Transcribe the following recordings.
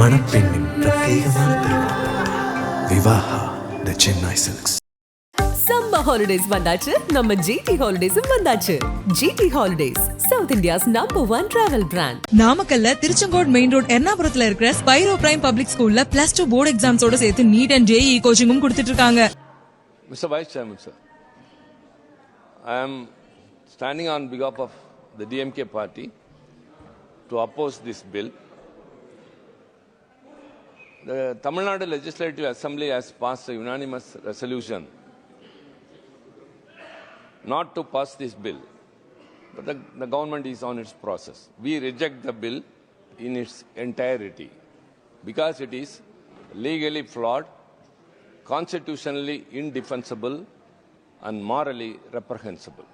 மணப்பெண்ணின் பிரத்யேகமான திருமணம் Vivaha the Chennai Silks. Summer holidays வந்தாச்சு, நம்ம ஜிடி ஹாலிடேஸும் வந்தாச்சு. GT holidays, South India's number 1 travel brand. நாமக்கல்ல திருச்செங்கோடு மெயின் ரோட் எர்ணாபுரத்துல இருக்கிற ஸ்பைரோ பிரைம் பப்ளிக் ஸ்கூல்ல +2 போர்டு எக்ஸாம்ஸோட சேர்த்து நீட் அண்ட் ஜேஇ கோச்சிங்கும் கொடுத்துட்டு இருக்காங்க. Mr. Vice Chairman, sir, I am standing on behalf of the DMK party to oppose this bill. The Tamil Nadu Legislative Assembly has passed a unanimous resolution not to pass this bill, but the government is on its process. We reject the bill in its entirety because it is legally flawed, constitutionally indefensible, and morally reprehensible.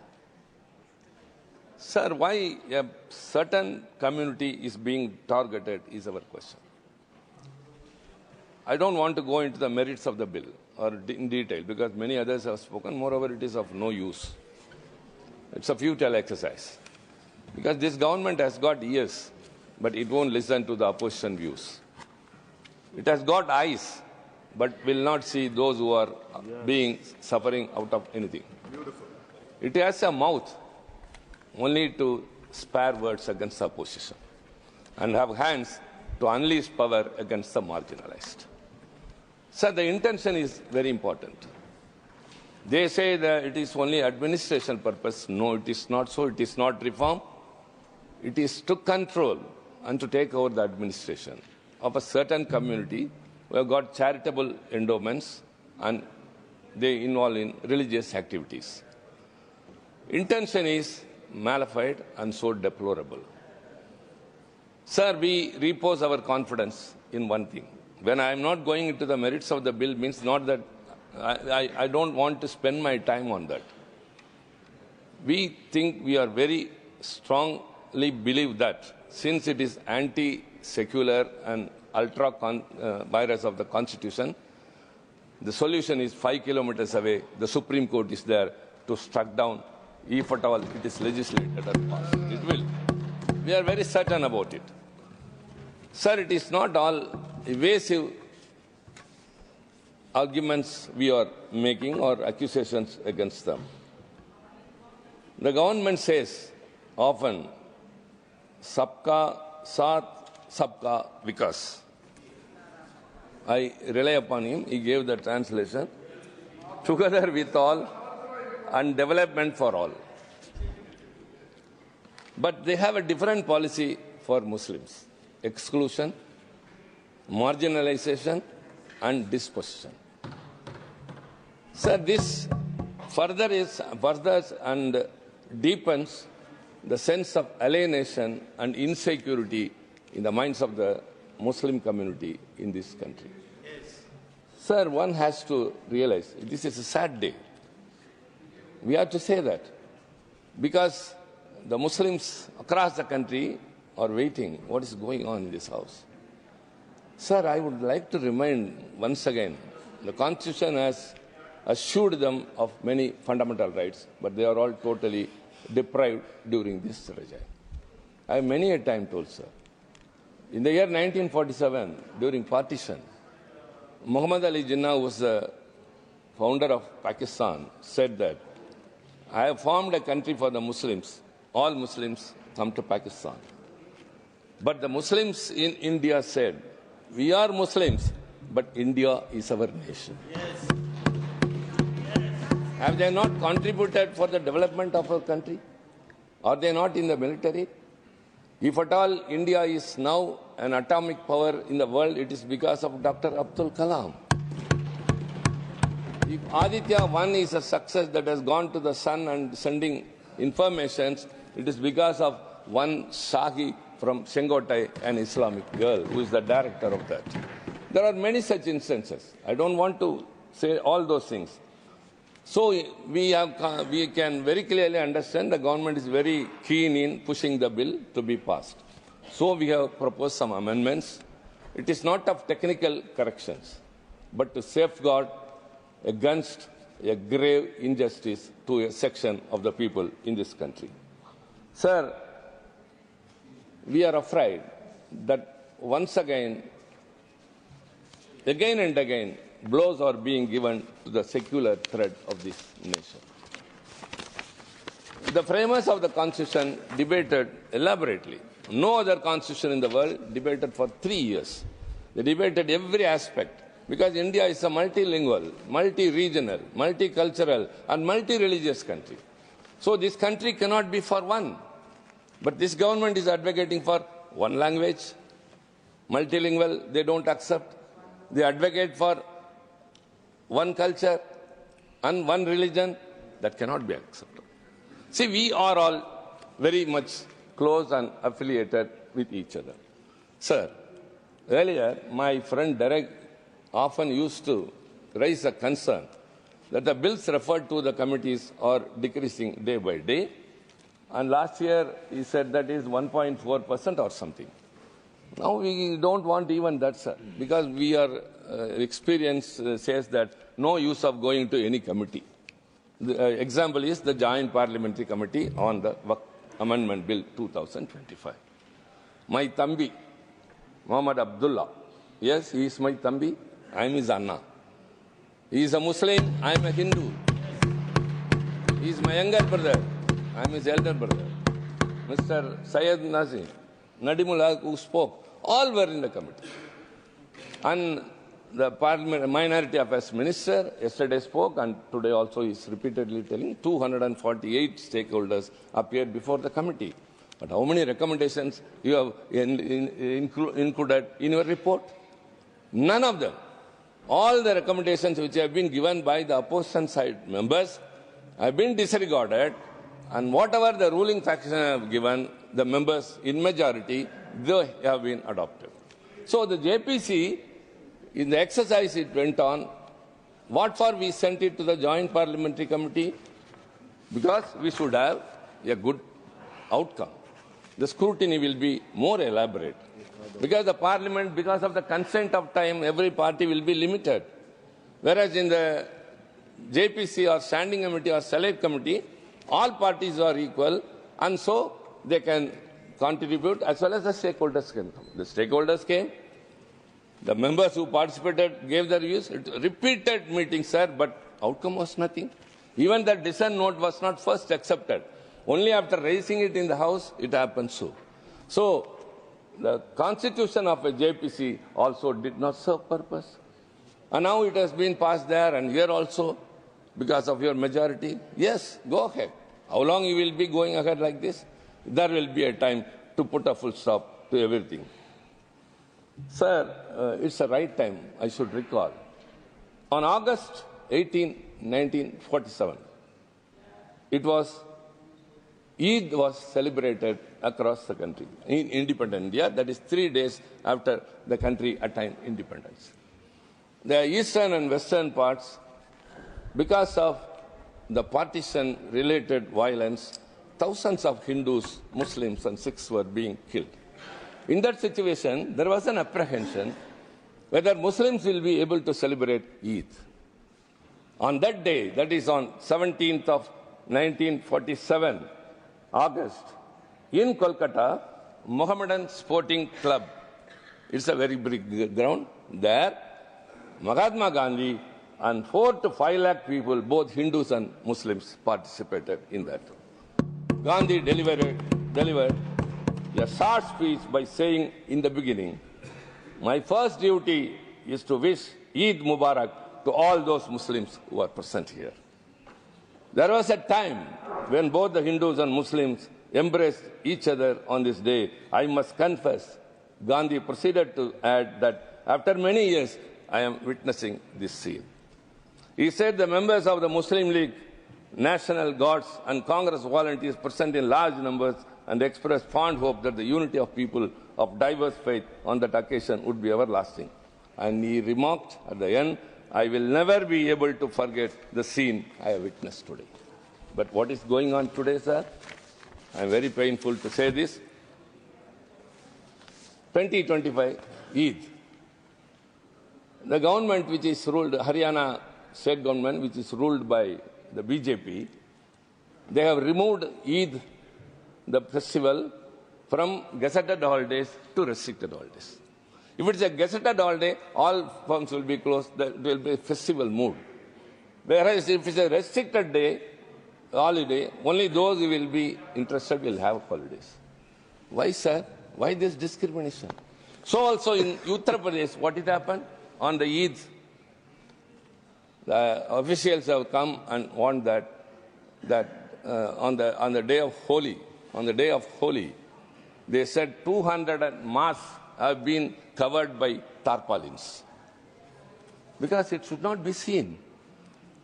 Sir, why a certain community is being targeted is our question. I don't want to go into the merits of the bill or in detail because many others have spoken. Moreover, it is of no use. It's a futile exercise because this government has got ears, but it won't listen to the opposition views. It has got eyes, but will not see those who are being suffering out of anything. Beautiful. It has a mouth only to spare words against the opposition and have hands to unleash power against the marginalized. Sir, the intention is very important. They say that it is only administration purpose. No, it is not so. It is not reform. It is to control and to take over the administration of a certain community who have got charitable endowments and they involve in religious activities. Intention is malified and so deplorable. Sir, we repose our confidence in one thing. When I am not going into the merits of the bill means not that I don't want to spend my time on that. We think we are very strongly believe that since it is anti-secular and ultra-virus of the Constitution, the solution is 5 kilometers away. The Supreme Court is there to struck down. If at all it is legislated or passed, it will. We are very certain about it. Sir, it is not all evasive arguments we are making or accusations against them. The government says often, Sabka Saath, Sabka Vikas. I rely upon him. He gave the translation. Together with all and development for all. But they have a different policy for Muslims. Exclusion, marginalization, and dispossession. Sir, this furthers and deepens the sense of alienation and insecurity in the minds of the Muslim community in this country. Yes. Sir, one has to realize this is a sad day. We have to say that because the Muslims across the country are waiting what is going on in this house. Sir, I would like to remind once again, the Constitution has assured them of many fundamental rights, but they are all totally deprived during this regime. I have many a time told, sir. In the year 1947, during partition, Muhammad Ali Jinnah, who was the founder of Pakistan, said that I have formed a country for the Muslims. All Muslims come to Pakistan. But the Muslims in India said, we are Muslims, but India is our nation. Yes. Have they not contributed for the development of our country? Are they not in the military? If at all India is now an atomic power in the world, it is because of Dr. Abdul Kalam. If Aditya 1 is a success that has gone to the sun and sending informations, it is because of one Shahi from Sengotai, an Islamic girl, who is the director of that. There are many such instances. I don't want to say all those things. So we can very clearly understand the government is very keen in pushing the bill to be passed. So we have proposed some amendments. It is not of technical corrections, but to safeguard against a grave injustice to a section of the people in this country. Sir, we are afraid that once again again and again, blows are being given to the secular thread of this nation. The framers of the Constitution debated elaborately. No other constitution in the world debated for 3 years. They debated every aspect because India is a multilingual, multi-regional, multicultural and multi-religious country. So this country cannot be for one. But this government is advocating for one language, multilingual, they don't accept. They advocate for one culture and one religion, that cannot be accepted. See, we are all very much close and affiliated with each other. Sir, earlier my friend Derek often used to raise a concern that the bills referred to the committees are decreasing day by day. And last year he said that is 1.4% or something. Now we don't want even that, sir, because we are experience says that no use of going to any committee. The example is the Joint Parliamentary Committee on the Amendment Bill 2025. My Tambi, Muhammad Abdullah, yes, he is my Tambi, I am his Anna. He is a Muslim, I am a Hindu. He is my younger brother, I am his elder brother. Mr. Syed Nazim, Nadimullah, who spoke, all were in the committee. And the Parliament Minority Affairs Minister yesterday spoke, and today also is repeatedly telling 248 stakeholders appeared before the committee. But how many recommendations you have included in your report? None of them. All the recommendations which have been given by the opposition side members have been disregarded, and whatever the ruling faction have given, the members in majority, they have been adopted. So the JPC, in the exercise it went on, what for we sent it to the Joint Parliamentary Committee? Because we should have a good outcome. The scrutiny will be more elaborate. Because the Parliament, because of the consent of time, every party will be limited. Whereas in the JPC or Standing Committee or Select Committee, all parties are equal, and so they can contribute as well as the stakeholders can come. The stakeholders came, the members who participated gave their views, repeated meetings, sir, but outcome was nothing. Even the dissent note was not first accepted. Only after raising it in the House, it happened so. So, the constitution of a JPC also did not serve purpose. And now it has been passed there and here also, because of your majority. Yes, go ahead. How long you will be going ahead like this? There will be a time to put a full stop to everything. Sir, it's the right time, I should recall. On August 18, 1947, Eid was celebrated across the country in independent India, that is 3 days after the country attained independence. The eastern and western parts, because of the partition-related violence, thousands of Hindus, Muslims and Sikhs were being killed. In that situation, there was an apprehension whether Muslims will be able to celebrate Eid. On that day, that is on 17th of 1947, August, in Kolkata, Mohammedan Sporting Club, it's a very big ground, there, Mahatma Gandhi and 4 to 5 lakh people, both Hindus and Muslims, participated in that. Gandhi delivered a short speech by saying in the beginning, my first duty is to wish Eid Mubarak to all those Muslims who are present here. There was a time when both the Hindus and Muslims embraced each other on this day. I must confess, Gandhi proceeded to add that after many years, I am witnessing this scene. He said the members of the Muslim League, National Guards and Congress volunteers present in large numbers and expressed fond hope that the unity of people of diverse faith on that occasion would be everlasting. And he remarked at the end, I will never be able to forget the scene I have witnessed today. But what is going on today, sir? I am very painful to say this. 2025 Eid. The government which is ruled, Haryana state government which is ruled by the BJP, they have removed Eid, the festival, from gazetted holidays to restricted holidays. If it's a gazetted holiday, all firms will be closed. There will be a festival mood. Whereas if it's a restricted day, holiday, only those who will be interested will have holidays. Why, sir? Why this discrimination? So also in Uttar Pradesh, what it happened? On the Eid, the officials have come and warned that on the day of Holi, they said 200 masks have been covered by tarpaulins because it should not be seen.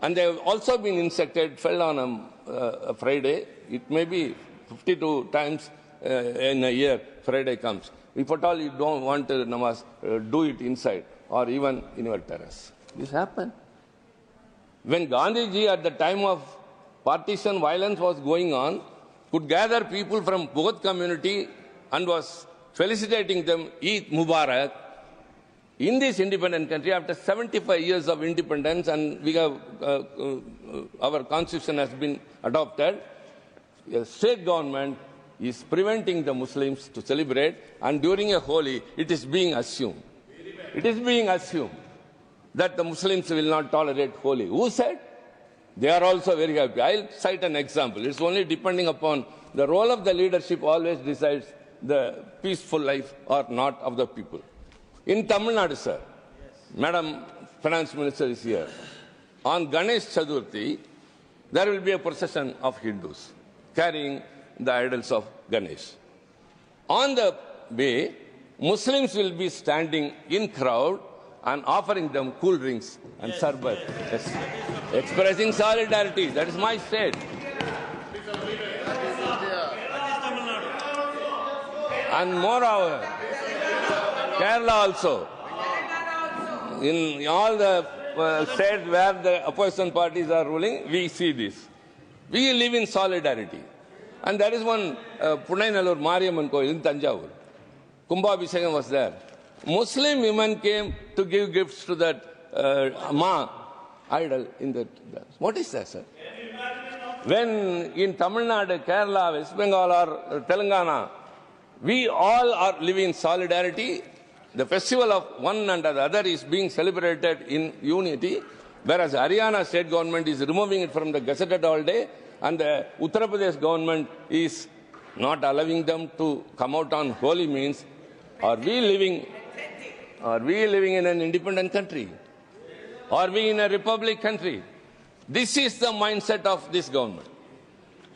And they have also been insected, fell on a Friday. It may be 52 times in a year, Friday comes. If at all you don't want to namaz, do it inside or even in your terrace. This happened. When Gandhiji at the time of partition violence was going on, could gather people from both community and was felicitating them, Eid Mubarak, in this independent country after 75 years of independence, and we have our constitution has been adopted, a state government is preventing the Muslims to celebrate, and during a Holi, it is being assumed. It is being assumed that the Muslims will not tolerate Holi. Who said? They are also very happy. I'll cite an example. It's only depending upon the role of the leadership always decides the peaceful life or not of the people. In Tamil Nadu, sir, Madam Finance Minister is here. On Ganesh Chaturthi, there will be a procession of Hindus carrying the idols of Ganesh. On the way, Muslims will be standing in crowd and offering them cool drinks and sarbat. Yes. Expressing solidarity. That is my state. And moreover, Kerala also. In all the states where the opposition parties are ruling, we see this. We live in solidarity. And there is one Punainallur Mariamman Koil in Tanjavur. Kumbhabhishekam was there. Muslim women came to give gifts to that Ma idol in that. What is that, sir? When in Tamil Nadu, Kerala, West Bengal or Telangana, we all are living in solidarity. The festival of one and the other is being celebrated in unity, whereas Haryana state government is removing it from the gazetted holiday, and the Uttar Pradesh government is not allowing them to come out on Holi. Means, are we living in an independent country? Are we in a republic country? This is the mindset of this government.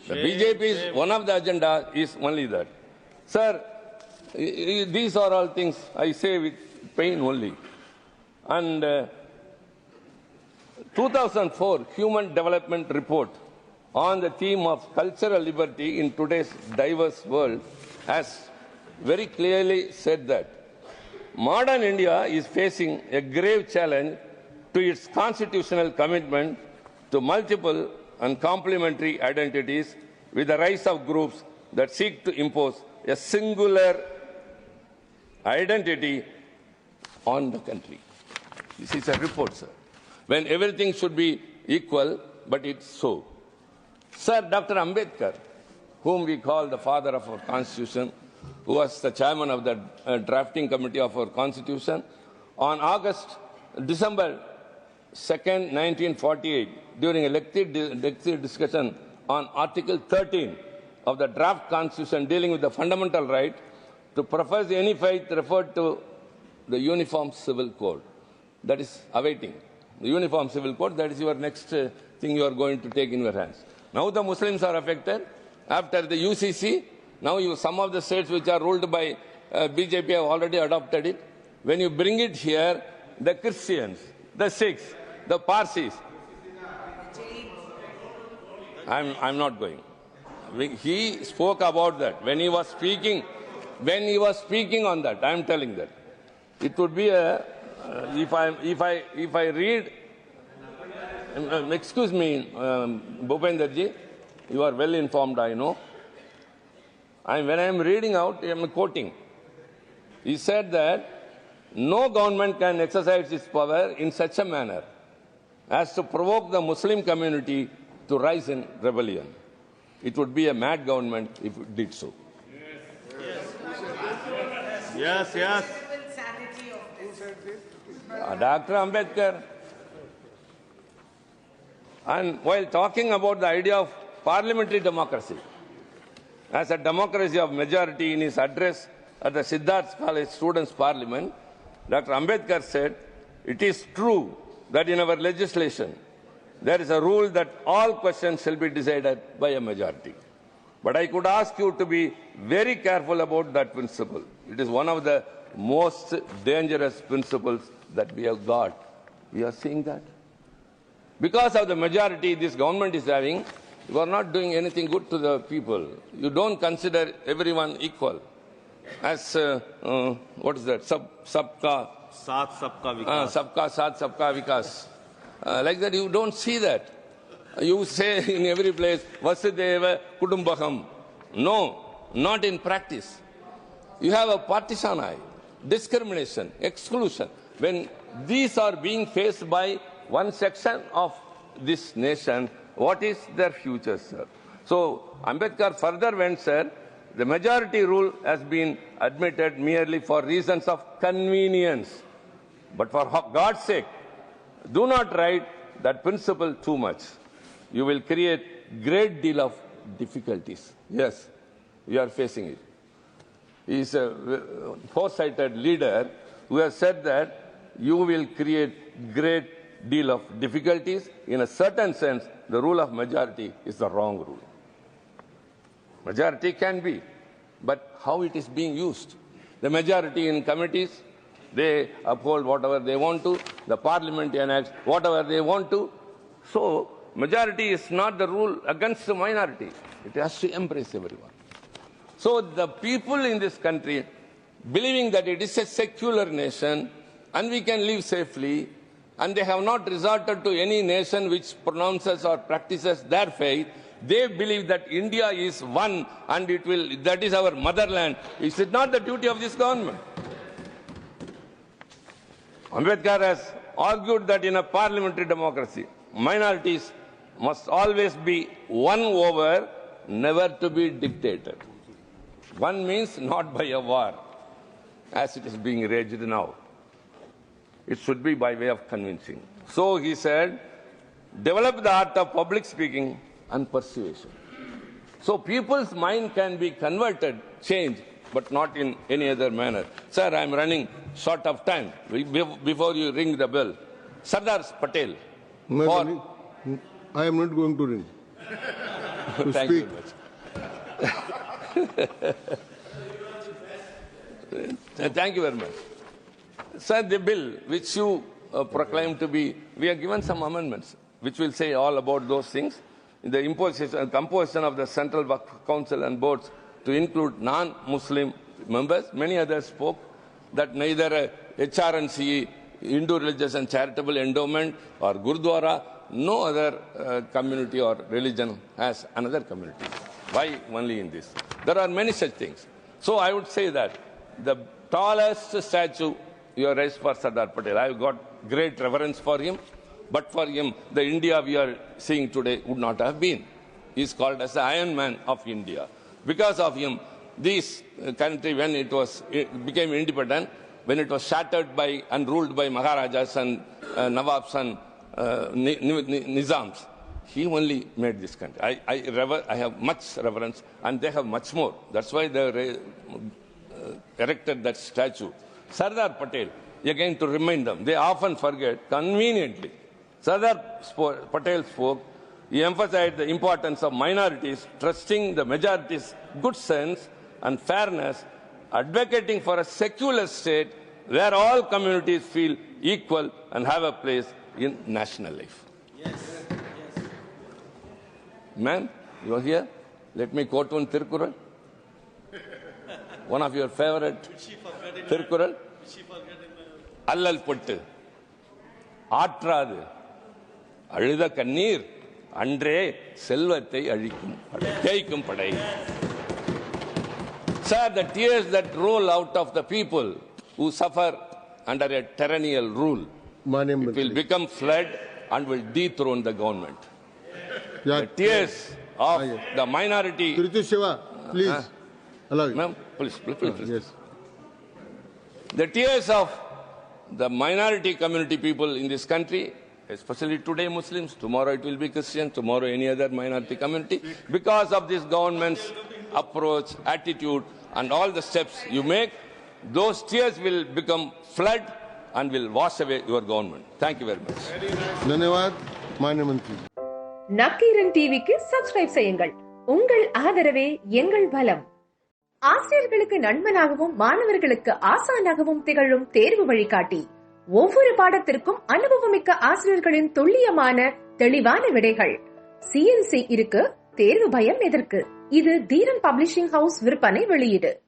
The BJP's one of the agenda is only that. Sir, these are all things I say with pain only. And 2004 Human Development Report on the theme of cultural liberty in today's diverse world has very clearly said that modern India is facing a grave challenge to its constitutional commitment to multiple and complementary identities, with the rise of groups that seek to impose a singular identity on the country. This is a report, sir. When everything should be equal, but it's so. Sir, Dr. Ambedkar, whom we call the father of our constitution, who was the chairman of the drafting committee of our constitution, on December 2nd, 1948, during a lengthy discussion on Article 13 of the draft constitution dealing with the fundamental right to profess any faith, referred to the Uniform Civil Code. That is awaiting. The Uniform Civil Code, that is your next thing you are going to take in your hands. Now the Muslims are affected. After the UCC, now some of the states which are ruled by BJP have already adopted it. When you bring it here, the Christians, the Sikhs, the Parsis, I'm not going. He spoke about that. When he was speaking on that, I'm telling that. It would be a, if I read, excuse me, Bhupenderji, you are well informed, I know. When I am reading out, I am quoting. He said that no government can exercise its power in such a manner as to provoke the Muslim community to rise in rebellion. It would be a mad government if it did so. Yes. Dr. Ambedkar. And while talking about the idea of parliamentary democracy, as a democracy of majority in his address at the Siddharth College Students' Parliament, Dr. Ambedkar said, "It is true that in our legislation, there is a rule that all questions shall be decided by a majority. But I could ask you to be very careful about that principle. It is one of the most dangerous principles that we have got." We are seeing that. Because of the majority this government is having, you are not doing anything good to the people. You don't consider everyone equal. As, what is that? Sabka साथ सबका विकास. Sabka Saath, Sabka Vikas. Like that, you don't see that. You say in every place, Vasudeva Kudumbakam. No, not in practice. You have a partisan eye, discrimination, exclusion. When these are being faced by one section of this nation, what is their future, sir? So, Ambedkar further went, sir, the majority rule has been admitted merely for reasons of convenience. But for God's sake, do not write that principle too much. You will create great deal of difficulties. Yes, we are facing it. He is a foresighted leader who has said that you will create great deal of difficulties. In a certain sense, the rule of majority is the wrong rule. Majority can be, but how it is being used? The majority in committees, they uphold whatever they want to. The parliament enacts whatever they want to. So, majority is not the rule against the minority. It has to embrace everyone. So, the people in this country, believing that it is a secular nation and we can live safely, and they have not resorted to any nation which pronounces or practices their faith, they believe that India is one and that is our motherland. Is it not the duty of this government? Ambedkar has argued that in a parliamentary democracy, minorities must always be won over, never to be dictated. One means not by a war, as it is being raged now. It should be by way of convincing. So he said, develop the art of public speaking and persuasion. So people's mind can be converted, changed, but not in any other manner. Sir, I am running short of time. Before you ring the bell, Sardar Patel. I am not going to ring. To Thank speak. you very much. Thank you very much. Sir, the bill which you proclaim to be, we have given some amendments which will say all about those things. The imposition, composition of the Central Waqf Council and boards to include non-Muslim members. Many others spoke that neither HRNC, Hindu Religious and Charitable Endowment, or Gurdwara, no other community or religion has another community. Why only in this? There are many such things. So I would say that the tallest statue you have raised for Sardar Patel, I have got great reverence for him, but for him, the India we are seeing today would not have been. He is called as the Iron Man of India. Because of him, this country, when it became independent, when it was shattered by and ruled by Maharajas and Nawabs and Nizams, he only made this country. I have much reverence, and they have much more. That's why they erected that statue. Sardar Patel, again to remind them, they often forget, conveniently. Sardar Patel spoke, he emphasized the importance of minorities, trusting the majority's good sense and fairness, advocating for a secular state where all communities feel equal and have a place in national life. Yes. Ma'am, you are here? Let me quote one Tirukkural. One of your favorite Tirukkural. Allal pottu, ஆற்றாது அழுத கண்ணீர் அன்றே செல்வத்தை அழிக்கும் தேய்க்கும் படை. Sir, the tears that roll out of the people who suffer under a tyrannical rule, it will become flood and will dethrone the government. Yeah. The tears of the minority. Kirti Shiva, please. Allow it. Ma'am, please. Yes. The tears of the minority community people in this country, especially today Muslims, tomorrow it will be Christian, tomorrow any other minority community, because of this government's approach, attitude, and all the steps you make, those tears will become flood and will wash away your government. Thank you very much. धन्यवाद माननीय मंत्री। நக்கீரன் டிவிக்கு subscribe செய்யுங்கள். உங்கள் ஆதரவே எங்கள் பலம். ஆசிரியர்களுக்கு நண்பனாகவும் மாணவர்களுக்கு ஆசானாகவும் திகழும் தேர்வு வழிகாட்டி. ஒவ்வொரு பாடத்திற்கும் அனுபவமிக்க ஆசிரியர்களின் துல்லியமான தெளிவான விடைகள். CNC இருக்கு, தேர்வு பயம் எதற்கு? இது தீரன் பப்ளிஷிங் ஹவுஸ் விற்பனை வெளியீடு.